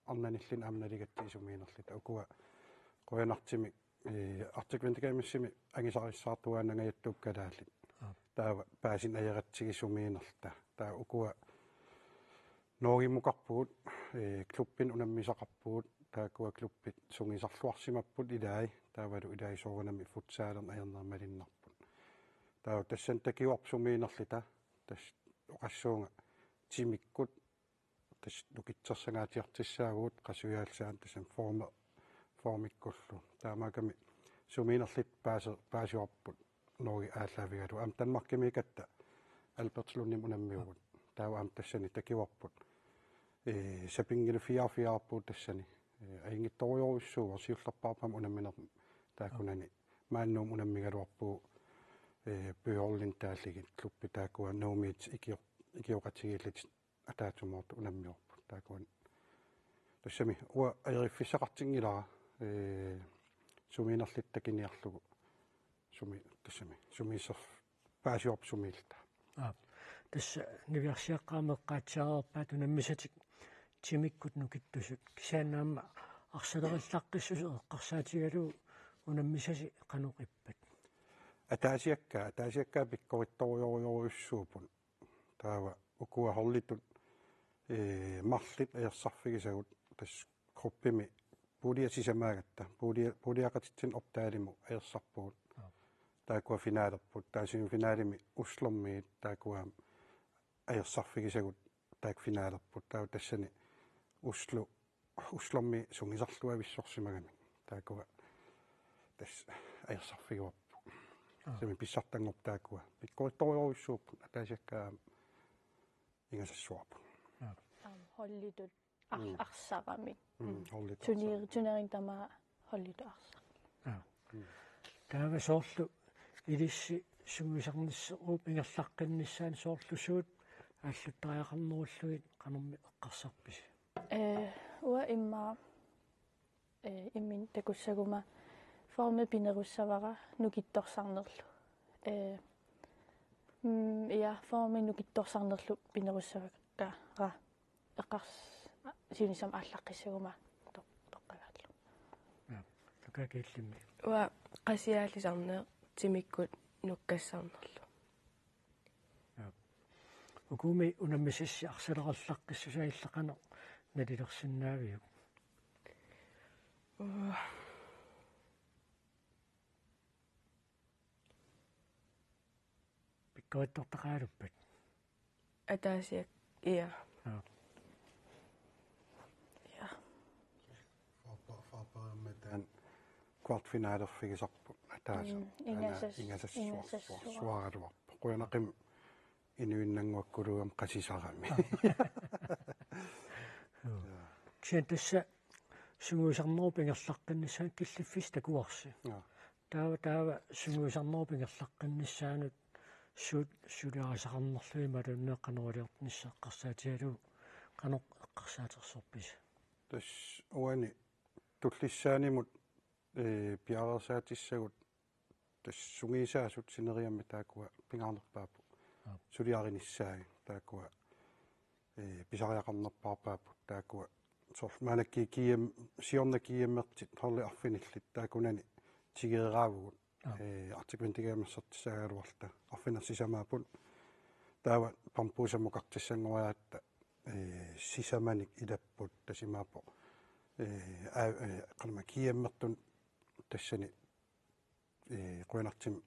арнаниллин амналигатти сумиинерлита укуа қоянартимик Arctic Winter Games-сими агисариссаартуаанангаяттууккалаалит таава паасин аяратсиги сумиинерта таа укуа ноогиммукарпугут клуббин унаммисақарпугут таакуа клуббит сунгисарлуарсимаппут илаи таавалу илаи соорунами футсаалерна аернермалиннарпут таа тассан такиуарп сумиинерлита тас оқассуунга тимиккут тас лукитсерсагаатиартиссаагуут қасуяалсаан тассан формиккуллу таамааками сумиинерлит паасиуарпут ноги ааллаавигалу ам танмаркимикатта албертлунним унаммиугут тааваам тассани такиварпут сапингилу фиарпут тассани аингитториоруссуу сиуллерпаарпам унамминер таакунани мааннуум унаммигалуарпуу пиорлин тааллигит клуппи таакуа номит икиоқатигииллит атаатумоорт унаммиорпут таакуан тассами уа аериффиссақартингилара сумиинерлиттакиниарлугу суми тассами сумиисер паасиорп сумиилта тасса нивиарсиаққаамеққаатсаарерпаат унаммисатик тимиккут нукиттусут кисаанаама арсалериллаққиссусу эққарсаатигалу унаммисаси қануқиппат атаасиаккаа пиккоритториориоруссуупун таава укуа хорлитут марлит аерсарфигисагут тас группими пулиасисамаагатта пулиақатитсин оптаалиму аерсарпугут таакуа финаалерпут таасими финаалими услормиит таакуаам аерсарфигисагут таак финаалерпут таа тассани услорми сунгисарлуа виссорсимагами таакуа тас аерсарфигуарпу сами писсартангоп таакуа пиккоритториоруссууппут атаасиаккаа ингасассуарпу холлитут арсарамик холлит тунерин тама холлиту арса таава соорлу илисси сунгисарниссеруп ингерлаққиннissaан соорлусуут ааллуттариақарнеруллугит қанерми эққарсарпис уа имма иммин такуссагума форме пинеруссавара нукитторсарнерлу я форме нукитторсарнерлу пинеруссавакка ра эққарс синисам ааллаққиссагума тоққагааллу такакииллимми уа қасиаалисарнеэ тимиккут нуккассарнерлу укуми унаммисисси арсалераллаққиссусаиллақано налилерсиннаавиу пиккоиттортақаалуппат атаасиак иа фапаамметаан квартфинаалерфигисарпут атааса ингасассуаралуарпу қуянақим инуиннангуаккулугам қасисарами кисиан тасса сунгуисарнерупингерлаққиннссаан киллиффис такуарси таава сунгуисарнерупингерлаққиннссаанут сулиарисақарнерлуи малуннеққанерулиортнissaаққарсаатигалу қанеқ эққарсаатерсорпис тас уани туллиссаанимут пиарерсаатиссагут тас сунгиисаасут синериамми таакуа пингаарнерпаапу сулиаринissaagi таакуа писариақарнерпаарпаапу таакуа сорманакки кием сиорнакиеммертит хорли арфиниллит таакунани тигераавгут артиквентигамассертисаагалуарта арфинерсисамаапут таава пампуусамукартиссангориаатта сисаманик илаппут тасимаапо қалма киеммертун тассани қуянартим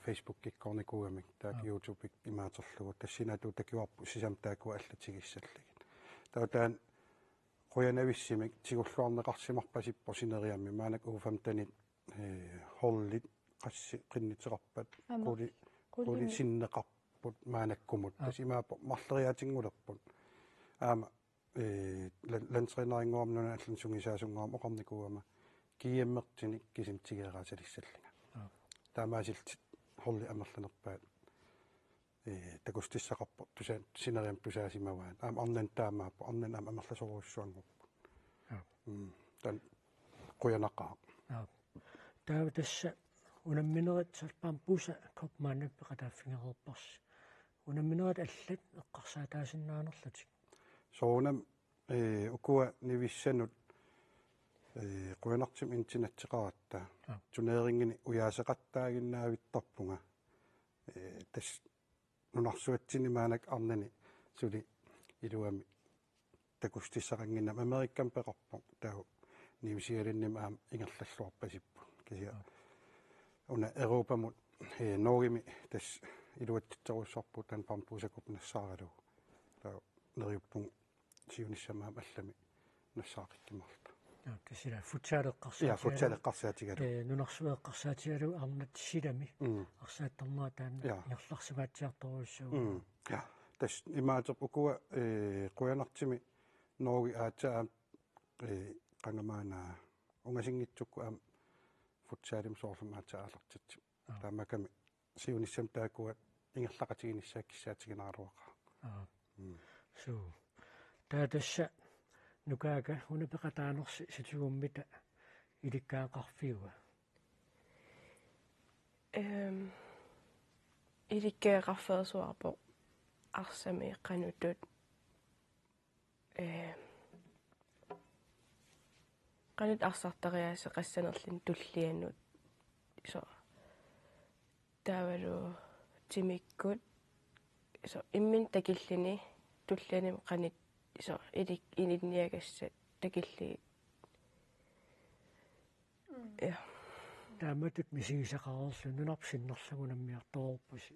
Facebook киккорникуугамик таак YouTube имаатерлугу тассинату такиуарпу сисам таакуа аллатигиссаллагит таутаан қуянависсимик тигуллуарнеқарсимарпасиппо синериамми маанак уфамтанит холлит қасси қиннитеқарпат қули синнеқарпут маанаккумут тасимаапо марлериатингулерпут аама лансринерингуарнуна аллан сунгисаасунгуам оқарникууама киеммертиник кисим тигераасалиссаллага таамаасилтит холли амерланерпаат такустиссақарпо туса синериам тусаасимаваат аама орнан таамааппо орнан аама амерласоруссуангорпу тан қуянақаа таава тасса унамминерит салпаам пуса копмаанаппе қатааффингерерпарс унамминерит аллат эққарсаатаасиннаанерлатик соонам укуа нивиссанут қуянартим интинатсеқаратта тунеерингини уяасеқаттаагиннаавиттарпунга тас нунарсуатсини маанак арнани сули илуами такустиссақангиннам америккан пеқарпу тау нивисигалинним аам ингерллаллуарпасиппу кисиа уна европамут норгими тас илуатситсеруссарпу тан пампусакуп нассаагалу тау нериуппун сиуниссамаам аллами нассаақиттимарта кисила футсаалеққарсаатигалу нунарсуеққарсаатигалу арнат силами арсааттарнаа таана ингерларсугаатсиарторуссуу тас имаатеп укуа куянартими нооги аатаа qangamaana ungasingitsukku am futsaalim soorlum aataalartitsi tamakami siunissam taakkuat ingerlaqatiginissaakissaatiginaaruaqa so taatassa nukaaka unapeqataanersi situgummita ilikkaaqarfiuga ilikkaaqarfersuarpo arsami qanutut qanut arsartariaase qassanerlin tullianut so taavalu timikkut so immin takillini tullianim qanit so ilik initniagassat takilli ja taamatut misigisaqarerlu nunarpsinnerlagunammiartorpusi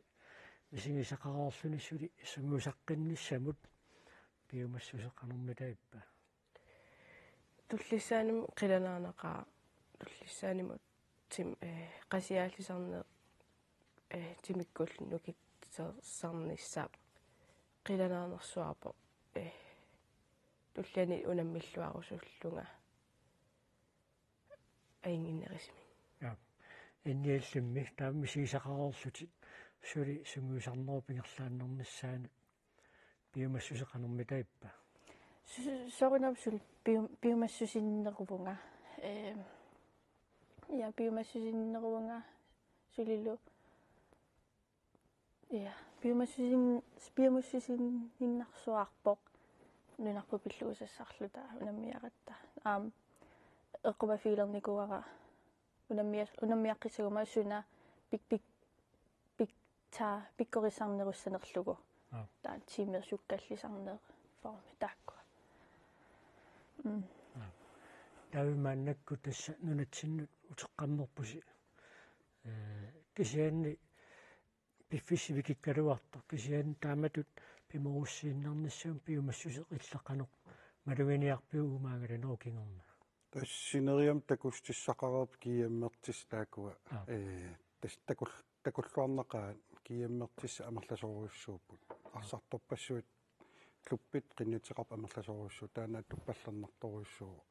misigisaqarerlunissuli sungusaqqinnissamut piumassuseqanermitaippa tullissaanim qilanaarnaqaa tullissaanimut tim qasiaallisarne timikkullnukit sarnissaap qilanaarnersuarpo tulliani unammilluarusullunga ainginnerisimi ja inniallimmi taamisigisaqarerlutit suli sunguisarnerupingerlaannernissaani piumassuseqanermitaippa sorinapsul piumassusinneruvunga ja piumassusinneruvunga sulilu ja piumassusinninnersuarpoq nunarpupilluusassarluta unammiaqatta eqqumafiilernikugara unammiaqqisaguma suna pikkorisarnerussanerlugu taa tiimersukkallisarner formi taakkua tavimaannakku tassa nunatsinnut uteqqammerpusi kisianni piffissivikikkaluartor kisianni taamatut pimerussiinnernissuum piumassuseq illeqqanoq maluviniarpiu umaangalanookingerma tassineriam takustissaqareerp kiammertis taakua tas takulluarnaqaa kiammertissa amerlasoruussuupput arsartorpassuit kluppit qinnutseqarp amerlasoruussu taana tuppallernertoruussuu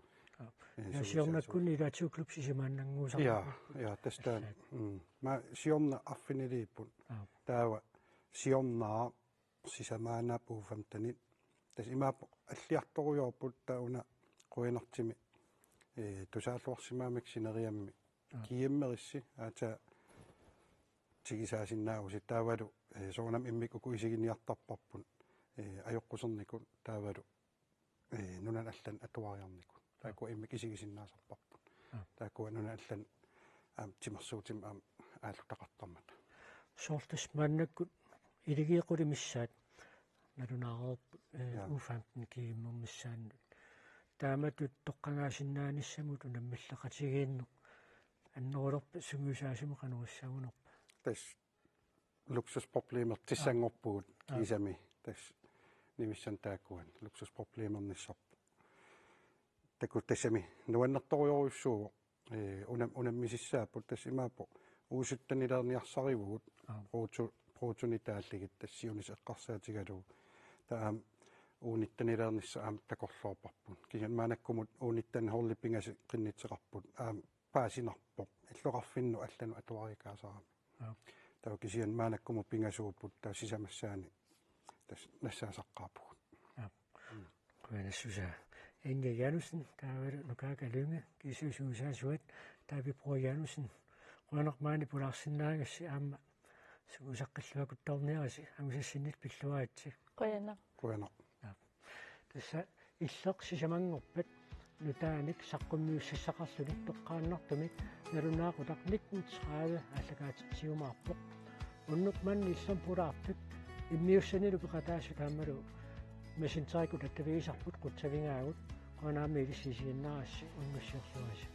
ja siornakkunni ilaatu klub sisimaannanguusar ja tastaan ma siorna affiniliipput taawa siornaa sisamaana puufamtanit tas imaap alliartoruyorput tauna quinartimi tusaalluarsimaamik sineriammi kiimmerissi aata tigisaasinnaausi taavalu soonam immik uku isiginiartarparpun ajoqqusernikun taavalu nunan allan atuariarnikun taakku immik isigisinnaasarparpun taakku nunan allan timersuutim aallutaqartarmat soortas maannakkut iligiiqulimissaat nalunaareerput uufamtn kiimmermissaannut taamatut toqqangaasinnaanисsamут unammillaqatigiinneq annerulorpa sunguisaasimu qanuissagunerpa tas luksusproblemer tissangorpuut kiisami tas nimissan taakkuan luksusproblemernissarpu takku tassami nuannertoriorussuugo unammisissaaput tas imaapo uusuttanilerniarsarivugut protunitaalligit tassiunis eqqarsaatigalu taam uunittanileernissa takorluorparpun kisan maanakkumut uunittan horlipingasi qinnitseqarput paasinarpoq illoqarfinnu allanu atuarikaasarami taw kisian maanakkumu pingasuupput taa sisamassaani tas nassaasaqqaapugut kuanassusa inga janussen taavalu nukaakalunga kisuusuusaasuat taavi projanussen quanermaani pularsinnaagassi aamma sugusaqqilluakuttorniarasi angusassinnit pilluaatsi quana tassa illeqsisamangorpat nutaanik saqqummiussissaqarlunik toqqaannartumik nalunaaqutaq 1930 allakaatitsiumaarpoq unnuk manni illam pulaarpik immiussanilu peqataasu taammalu messengerikut attaviisarput qutsavingaagut qanaami ilissisiinnaarassi ungussiorluasi